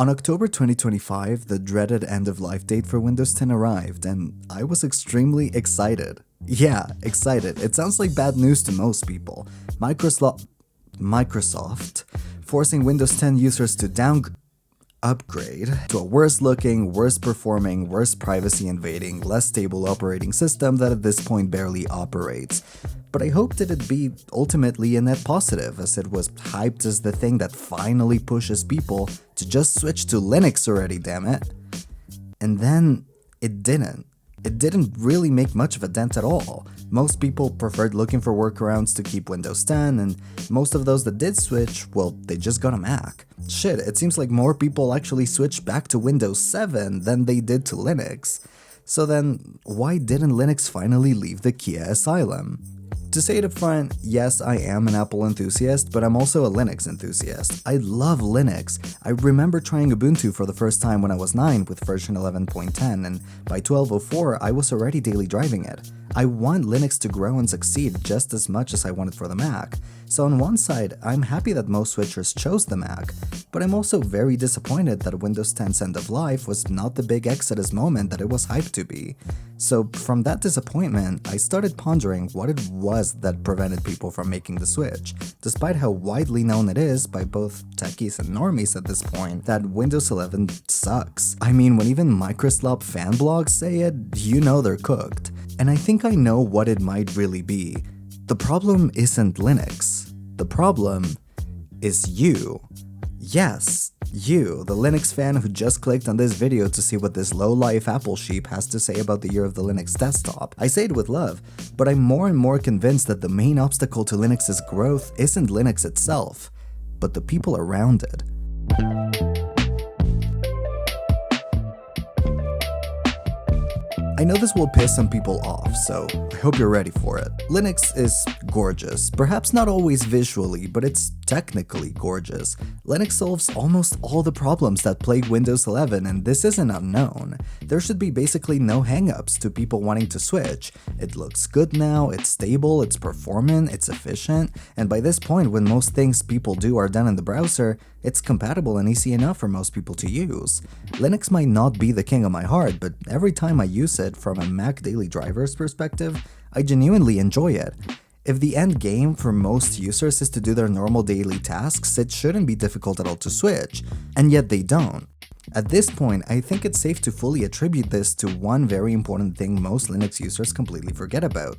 On October 2025, the dreaded end-of-life date for Windows 10 arrived, and I was extremely excited. Yeah, excited. It sounds like bad news to most people. Microsoft forcing Windows 10 users to upgrade to a worse looking, worse performing, worse privacy invading, less stable operating system that at this point barely operates. But I hoped it'd be ultimately a net positive, as it was hyped as the thing that finally pushes people to just switch to Linux already, damn it. And then it didn't. It didn't really make much of a dent at all. Most people preferred looking for workarounds to keep Windows 10, and most of those that did switch, well, they just got a Mac. Shit, it seems like more people actually switched back to Windows 7 than they did to Linux. So then, why didn't Linux finally leave the Kia asylum? To say it up front, yes, I am an Apple enthusiast, but I'm also a Linux enthusiast. I love Linux. I remember trying Ubuntu for the first time when I was 9 with version 11.10, and by 12.04 I was already daily driving it. I want Linux to grow and succeed just as much as I want it for the Mac. So on one side, I'm happy that most switchers chose the Mac, but I'm also very disappointed that Windows 10's end of life was not the big exodus moment that it was hyped to be. So from that disappointment, I started pondering what it was that prevented people from making the switch, despite how widely known it is by both techies and normies at this point that Windows 11 sucks. I mean, when even Microsoft fan blogs say it, you know they're cooked. And I think I know what it might really be. The problem isn't Linux. The problem is you. Yes, you, the Linux fan who just clicked on this video to see what this low-life Apple sheep has to say about the year of the Linux desktop. I say it with love, but I'm more and more convinced that the main obstacle to Linux's growth isn't Linux itself, but the people around it. I know this will piss some people off, so I hope you're ready for it. Linux is gorgeous, perhaps not always visually, but it's technically gorgeous. Linux solves almost all the problems that plague Windows 11, and this isn't unknown. There should be basically no hangups to people wanting to switch. It looks good now, it's stable, it's performant, it's efficient, and by this point when most things people do are done in the browser, it's compatible and easy enough for most people to use. Linux might not be the king of my heart, but every time I use it from a Mac daily driver's perspective, I genuinely enjoy it. If the end game for most users is to do their normal daily tasks, it shouldn't be difficult at all to switch, and yet they don't. At this point, I think it's safe to fully attribute this to one very important thing most Linux users completely forget about.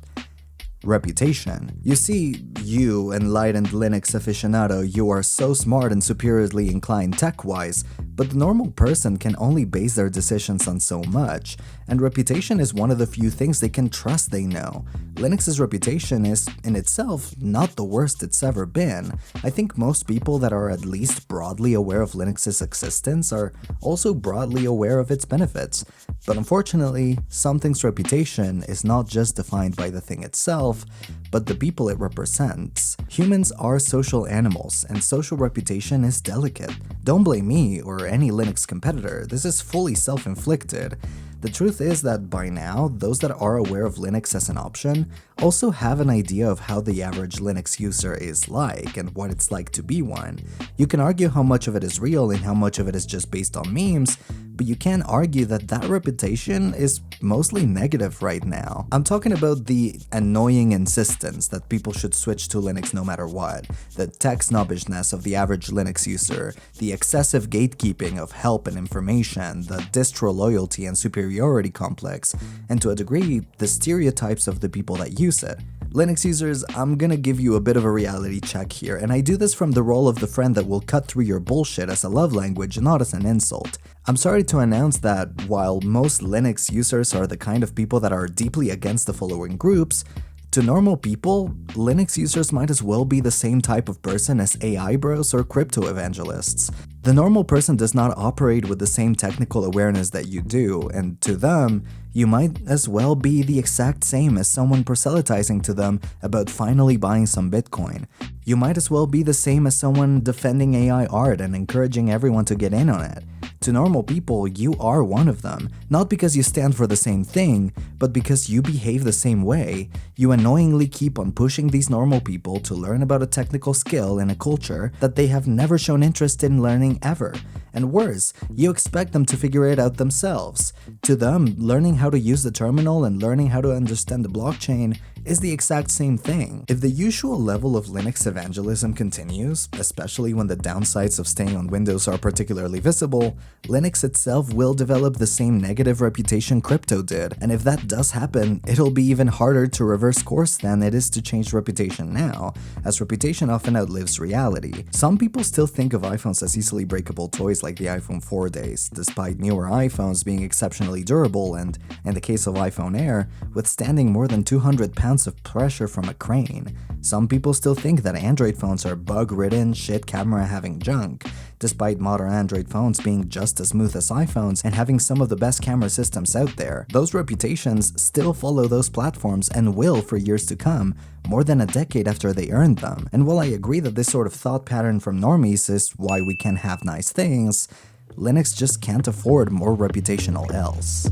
Reputation. You see, you, enlightened Linux aficionado, you are so smart and superiorly inclined tech-wise, but the normal person can only base their decisions on so much, and reputation is one of the few things they can trust they know. Linux's reputation is, in itself, not the worst it's ever been. I think most people that are at least broadly aware of Linux's existence are also broadly aware of its benefits. But unfortunately, something's reputation is not just defined by the thing itself, but the people it represents. Humans are social animals, and social reputation is delicate. Don't blame me or any Linux competitor, this is fully self-inflicted. The truth is that by now, those that are aware of Linux as an option also have an idea of how the average Linux user is like and what it's like to be one. You can argue how much of it is real and how much of it is just based on memes, but you can argue that that reputation is mostly negative right now. I'm talking about the annoying insistence that people should switch to Linux no matter what, the tech snobbishness of the average Linux user, the excessive gatekeeping of help and information, the distro loyalty and superiority complex, and to a degree, the stereotypes of the people that use it. Linux users, I'm gonna give you a bit of a reality check here, and I do this from the role of the friend that will cut through your bullshit as a love language, not as an insult. I'm sorry to announce that while most Linux users are the kind of people that are deeply against the following groups, to normal people, Linux users might as well be the same type of person as AI bros or crypto evangelists. The normal person does not operate with the same technical awareness that you do, and to them, you might as well be the exact same as someone proselytizing to them about finally buying some Bitcoin. You might as well be the same as someone defending AI art and encouraging everyone to get in on it. To normal people, you are one of them, not because you stand for the same thing, but because you behave the same way. You annoyingly keep on pushing these normal people to learn about a technical skill in a culture that they have never shown interest in learning ever. And worse, you expect them to figure it out themselves. To them, learning how to use the terminal and learning how to understand the blockchain is the exact same thing. If the usual level of Linux evangelism continues, especially when the downsides of staying on Windows are particularly visible, Linux itself will develop the same negative reputation crypto did. And if that does happen, it'll be even harder to reverse course than it is to change reputation now, as reputation often outlives reality. Some people still think of iPhones as easily breakable toys like the iPhone 4 days, despite newer iPhones being exceptionally durable and, in the case of iPhone Air, withstanding more than 200 pounds of pressure from a crane. Some people still think that Android phones are bug-ridden, shit camera-having junk, despite modern Android phones being just as smooth as iPhones and having some of the best camera systems out there. Those reputations still follow those platforms and will for years to come, more than a decade after they earned them. And while I agree that this sort of thought pattern from normies is why we can have nice things, Linux just can't afford more reputational L's.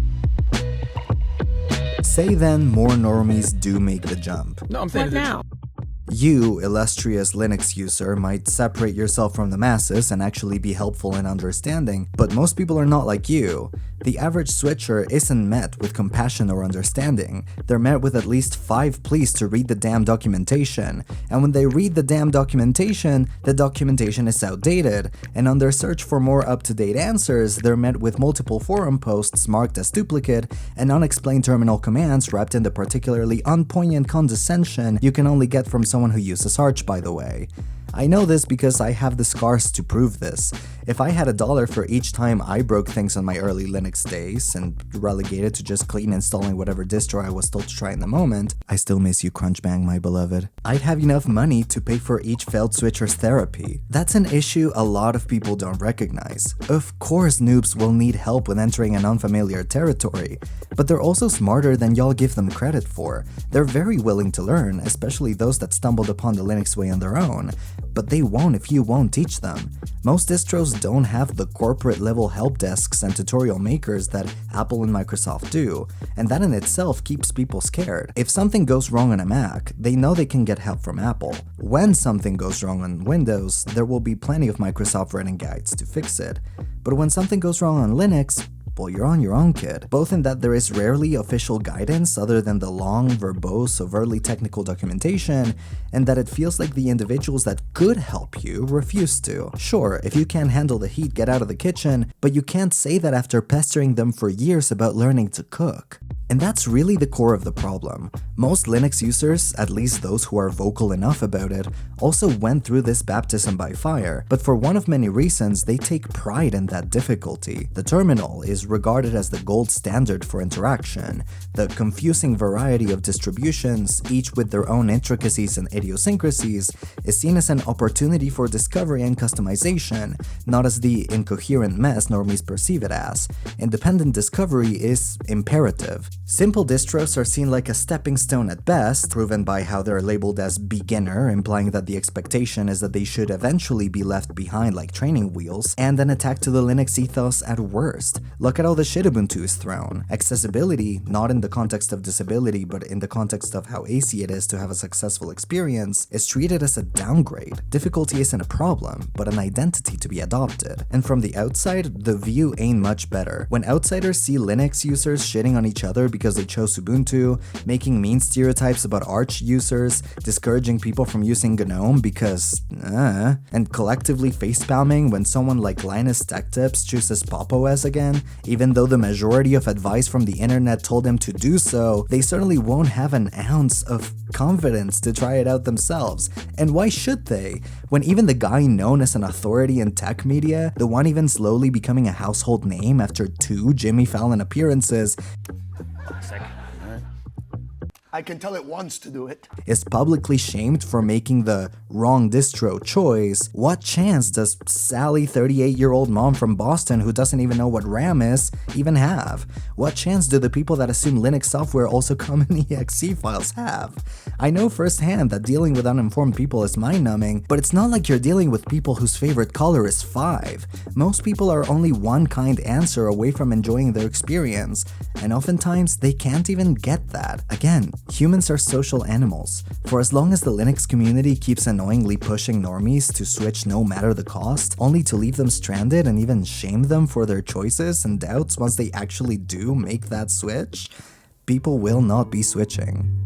Say then more normies do make the jump. No, I'm saying What now? You, illustrious Linux user, might separate yourself from the masses and actually be helpful in understanding, but most people are not like you. The average switcher isn't met with compassion or understanding. They're met with at least 5 pleas to read the damn documentation, and when they read the damn documentation, the documentation is outdated, and on their search for more up-to-date answers, they're met with multiple forum posts marked as duplicate and unexplained terminal commands wrapped in the particularly unpoignant condescension you can only get from someone who uses Arch, by the way. I know this because I have the scars to prove this. If I had $1 for each time I broke things on my early Linux days and relegated to just clean installing whatever distro I was told to try in the moment, I still miss you Crunchbang, my beloved, I'd have enough money to pay for each failed switcher's therapy. That's an issue a lot of people don't recognize. Of course noobs will need help when entering an unfamiliar territory, but they're also smarter than y'all give them credit for. They're very willing to learn, especially those that stumbled upon the Linux way on their own. But they won't if you won't teach them. Most distros don't have the corporate level help desks and tutorial makers that Apple and Microsoft do, and that in itself keeps people scared. If something goes wrong on a Mac, they know they can get help from Apple. When something goes wrong on Windows, there will be plenty of Microsoft written guides to fix it. But when something goes wrong on Linux, well, you're on your own, kid. Both in that there is rarely official guidance other than the long, verbose, overtly technical documentation, and that it feels like the individuals that could help you refuse to. Sure, if you can't handle the heat, get out of the kitchen, but you can't say that after pestering them for years about learning to cook. And that's really the core of the problem. Most Linux users, at least those who are vocal enough about it, also went through this baptism by fire, but for one of many reasons, they take pride in that difficulty. The terminal is regarded as the gold standard for interaction. The confusing variety of distributions, each with their own intricacies and idiosyncrasies, is seen as an opportunity for discovery and customization, not as the incoherent mess normies perceive it as. Independent discovery is imperative. Simple distros are seen like a stepping stone at best, proven by how they're labeled as beginner, implying that the expectation is that they should eventually be left behind like training wheels, and an attack to the Linux ethos at worst. Look at all the shit Ubuntu is thrown. Accessibility, not in the context of disability, but in the context of how easy it is to have a successful experience, is treated as a downgrade. Difficulty isn't a problem, but an identity to be adopted. And from the outside, the view ain't much better. When outsiders see Linux users shitting on each other because they chose Ubuntu, making mean stereotypes about Arch users, discouraging people from using GNOME because, and collectively face-spamming when someone like Linus Tech Tips chooses Pop! OS again, even though the majority of advice from the internet told them to do so, they certainly won't have an ounce of confidence to try it out themselves. And why should they? When even the guy known as an authority in tech media, the one even slowly becoming a household name after 2 Jimmy Fallon appearances, I can tell it wants to do it, is publicly shamed for making the wrong distro choice, what chance does Sally, 38-year-old mom from Boston who doesn't even know what RAM is, even have? What chance do the people that assume Linux software also come in exe files have? I know firsthand that dealing with uninformed people is mind-numbing, but it's not like you're dealing with people whose favorite color is 5. Most people are only one kind answer away from enjoying their experience, and oftentimes they can't even get that. Again, Humans are social animals. For as long as the Linux community keeps annoyingly pushing normies to switch no matter the cost, only to leave them stranded and even shame them for their choices and doubts once they actually do make that switch, people will not be switching.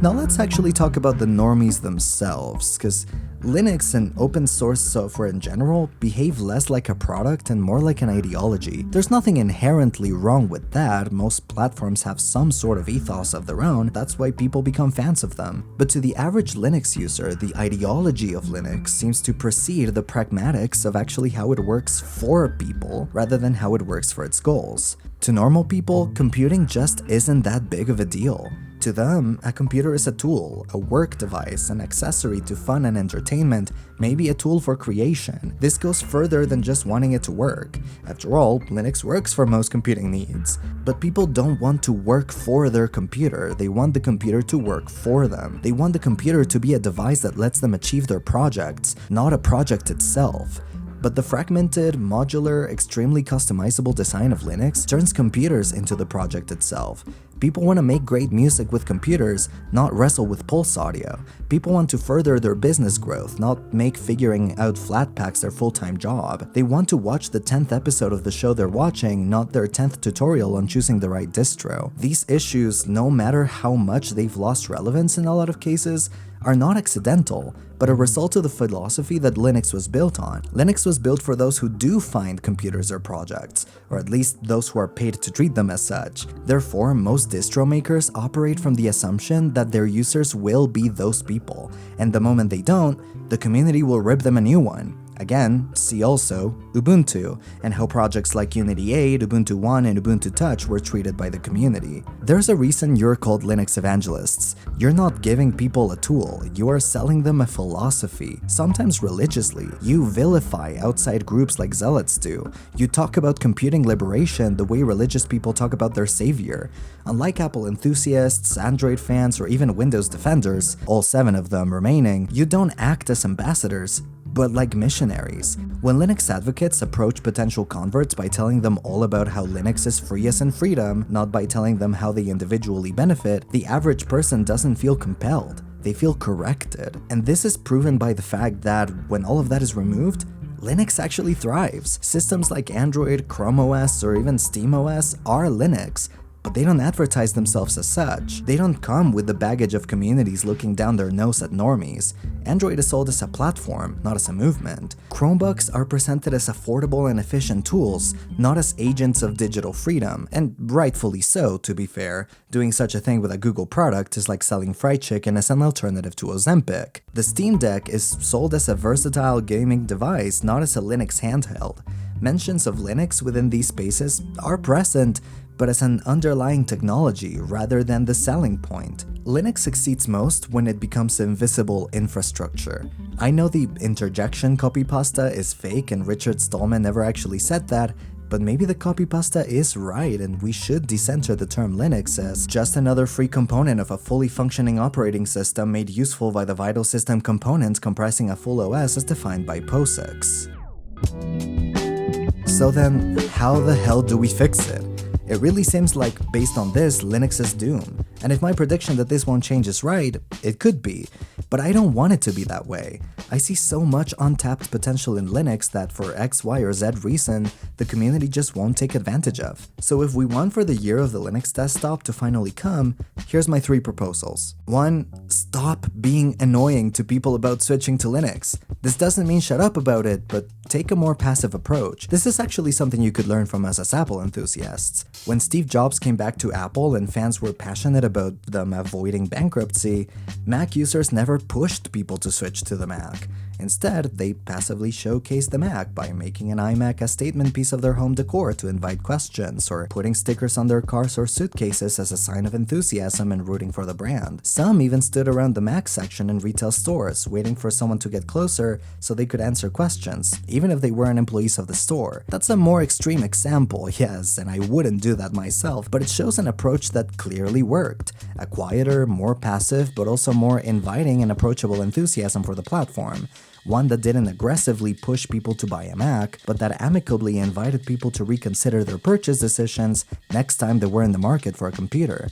Now let's actually talk about the normies themselves, because Linux and open source software in general behave less like a product and more like an ideology. There's nothing inherently wrong with that, most platforms have some sort of ethos of their own, that's why people become fans of them. But to the average Linux user, the ideology of Linux seems to precede the pragmatics of actually how it works for people, rather than how it works for its goals. To normal people, computing just isn't that big of a deal. To them, a computer is a tool, a work device, an accessory to fun and entertainment, maybe a tool for creation. This goes further than just wanting it to work. After all, Linux works for most computing needs. But people don't want to work for their computer, they want the computer to work for them. They want the computer to be a device that lets them achieve their projects, not a project itself. But the fragmented, modular, extremely customizable design of Linux turns computers into the project itself. People want to make great music with computers, not wrestle with Pulse audio. People want to further their business growth, not make figuring out Flatpaks their full-time job. They want to watch the 10th episode of the show they're watching, not their 10th tutorial on choosing the right distro. These issues, no matter how much they've lost relevance in a lot of cases, are not accidental, but a result of the philosophy that Linux was built on. Linux was built for those who do find computers their projects, or at least those who are paid to treat them as such. Therefore, most distro makers operate from the assumption that their users will be those people, and the moment they don't, the community will rip them a new one. Again, see also Ubuntu, and how projects like Unity 8, Ubuntu One, and Ubuntu Touch were treated by the community. There's a reason you're called Linux evangelists. You're not giving people a tool, you are selling them a philosophy, sometimes religiously. You vilify outside groups like zealots do. You talk about computing liberation the way religious people talk about their savior. Unlike Apple enthusiasts, Android fans, or even Windows defenders, all 7 of them remaining, you don't act as ambassadors, but like missionaries. When Linux advocates approach potential converts by telling them all about how Linux is free as in freedom, not by telling them how they individually benefit, the average person doesn't feel compelled. They feel corrected. And this is proven by the fact that when all of that is removed, Linux actually thrives. Systems like Android, Chrome OS, or even Steam OS are Linux, but they don't advertise themselves as such. They don't come with the baggage of communities looking down their nose at normies. Android is sold as a platform, not as a movement. Chromebooks are presented as affordable and efficient tools, not as agents of digital freedom, and rightfully so, to be fair. Doing such a thing with a Google product is like selling fried chicken as an alternative to Ozempic. The Steam Deck is sold as a versatile gaming device, not as a Linux handheld. Mentions of Linux within these spaces are present, but as an underlying technology rather than the selling point. Linux succeeds most when it becomes invisible infrastructure. I know the interjection copypasta is fake and Richard Stallman never actually said that, but maybe the copypasta is right and we should decenter the term Linux as just another free component of a fully functioning operating system made useful by the vital system components comprising a full OS as defined by POSIX. So then, how the hell do we fix it? It really seems like, based on this, Linux is doomed. And if my prediction that this won't change is right, it could be. But I don't want it to be that way. I see so much untapped potential in Linux that for X, Y, or Z reason, the community just won't take advantage of. So if we want for the year of the Linux desktop to finally come, here's my 3 proposals. 1. Stop being annoying to people about switching to Linux. This doesn't mean shut up about it, but take a more passive approach. This is actually something you could learn from us as Apple enthusiasts. When Steve Jobs came back to Apple and fans were passionate about them avoiding bankruptcy, Mac users never pushed people to switch to the Mac. Instead, they passively showcased the Mac by making an iMac a statement piece of their home decor to invite questions, or putting stickers on their cars or suitcases as a sign of enthusiasm and rooting for the brand. Some even stood around the Mac section in retail stores, waiting for someone to get closer so they could answer questions, even if they weren't employees of the store. That's a more extreme example, yes, and I wouldn't do that myself, but it shows an approach that clearly worked. A quieter, more passive, but also more inviting and approachable enthusiasm for the platform. One that didn't aggressively push people to buy a Mac, but that amicably invited people to reconsider their purchase decisions next time they were in the market for a computer.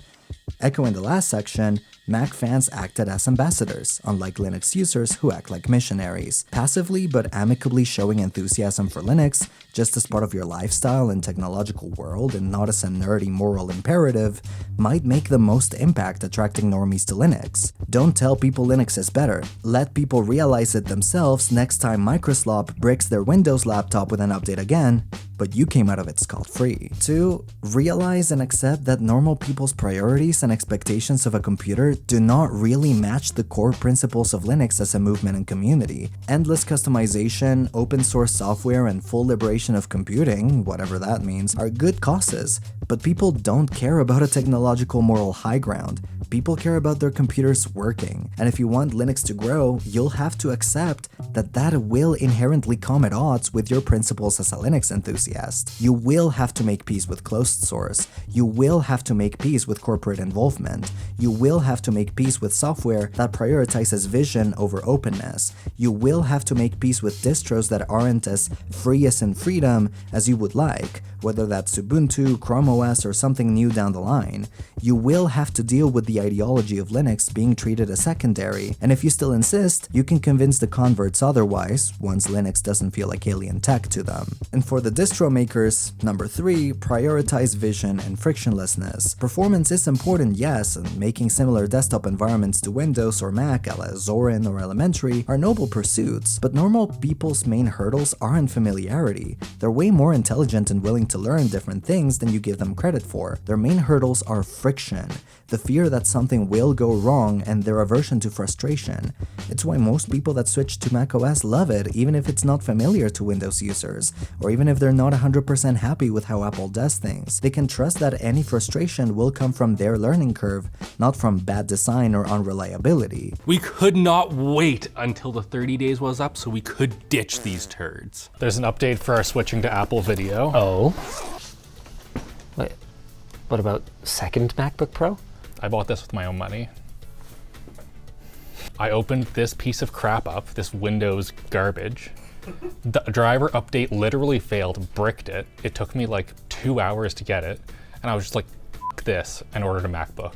Echoing the last section, Mac fans acted as ambassadors, unlike Linux users who act like missionaries. Passively but amicably showing enthusiasm for Linux, just as part of your lifestyle and technological world and not as a nerdy moral imperative, might make the most impact attracting normies to Linux. Don't tell people Linux is better. Let people realize it themselves next time Microsoft bricks their Windows laptop with an update again, but you came out of it scot-free. 2. Realize and accept that normal people's priorities and expectations of a computer do not really match the core principles of Linux as a movement and community. Endless customization, open source software, and full liberation of computing, whatever that means, are good causes, but people don't care about a technological moral high ground. People care about their computers working, and if you want Linux to grow, you'll have to accept that that will inherently come at odds with your principles as a Linux enthusiast. You will have to make peace with closed source. You will have to make peace with corporate involvement. You will have to make peace with software that prioritizes vision over openness. You will have to make peace with distros that aren't as free as in freedom as you would like, whether that's Ubuntu, Chrome OS, or something new down the line. You will have to deal with the ideology of Linux being treated as secondary, and if you still insist, you can convince the converts otherwise, once Linux doesn't feel like alien tech to them. And for the distro makers, number 3, prioritize vision and frictionlessness. Performance is important, yes, and making similar desktop environments to Windows or Mac a la Zorin or Elementary are noble pursuits, but normal people's main hurdles aren't familiarity. They're way more intelligent and willing to learn different things than you give them credit for. Their main hurdles are friction, the fear that something will go wrong, and their aversion to frustration. It's why most people that switch to macOS love it, even if it's not familiar to Windows users, or even if they're not 100% happy with how Apple does things. They can trust that any frustration will come from their learning curve, not from bad design or unreliability. We could not wait until the 30 days was up so we could ditch these turds. There's an update for our switching to Apple video. Oh? Wait, what about second MacBook Pro? I bought this with my own money. I opened this piece of crap up, this Windows garbage. The driver update literally failed, bricked it. It took me like 2 hours to get it, and I was just like, F this, and ordered a MacBook.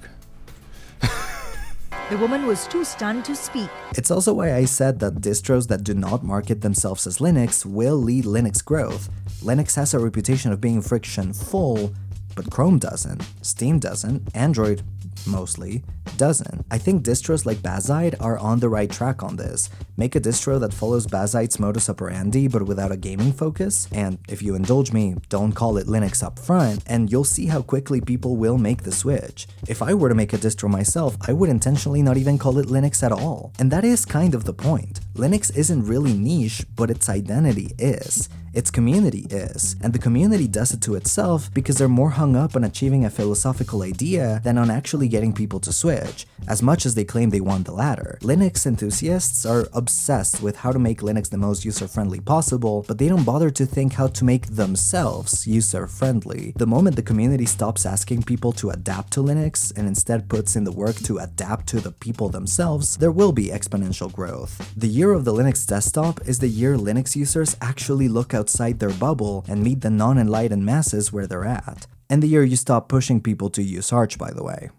The woman was too stunned to speak. It's also why I said that distros that do not market themselves as Linux will lead Linux growth. Linux has a reputation of being friction-full, but Chrome doesn't, Steam doesn't, Android mostly doesn't. I think distros like Bazite are on the right track on this. Make a distro that follows Bazite's modus operandi but without a gaming focus, and if you indulge me, don't call it Linux up front, and you'll see how quickly people will make the switch. If I were to make a distro myself, I would intentionally not even call it Linux at all. And that is kind of the point. Linux isn't really niche, but its identity is. Its community is, and the community does it to itself because they're more hung up on achieving a philosophical idea than on actually getting people to switch, as much as they claim they want the latter. Linux enthusiasts are obsessed with how to make Linux the most user-friendly possible, but they don't bother to think how to make themselves user-friendly. The moment the community stops asking people to adapt to Linux and instead puts in the work to adapt to the people themselves, there will be exponential growth. The year of the Linux desktop is the year Linux users actually look outside their bubble and meet the non-enlightened masses where they're at. And the year you stop pushing people to use Arch, by the way.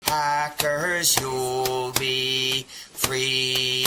Hackers, you'll be free.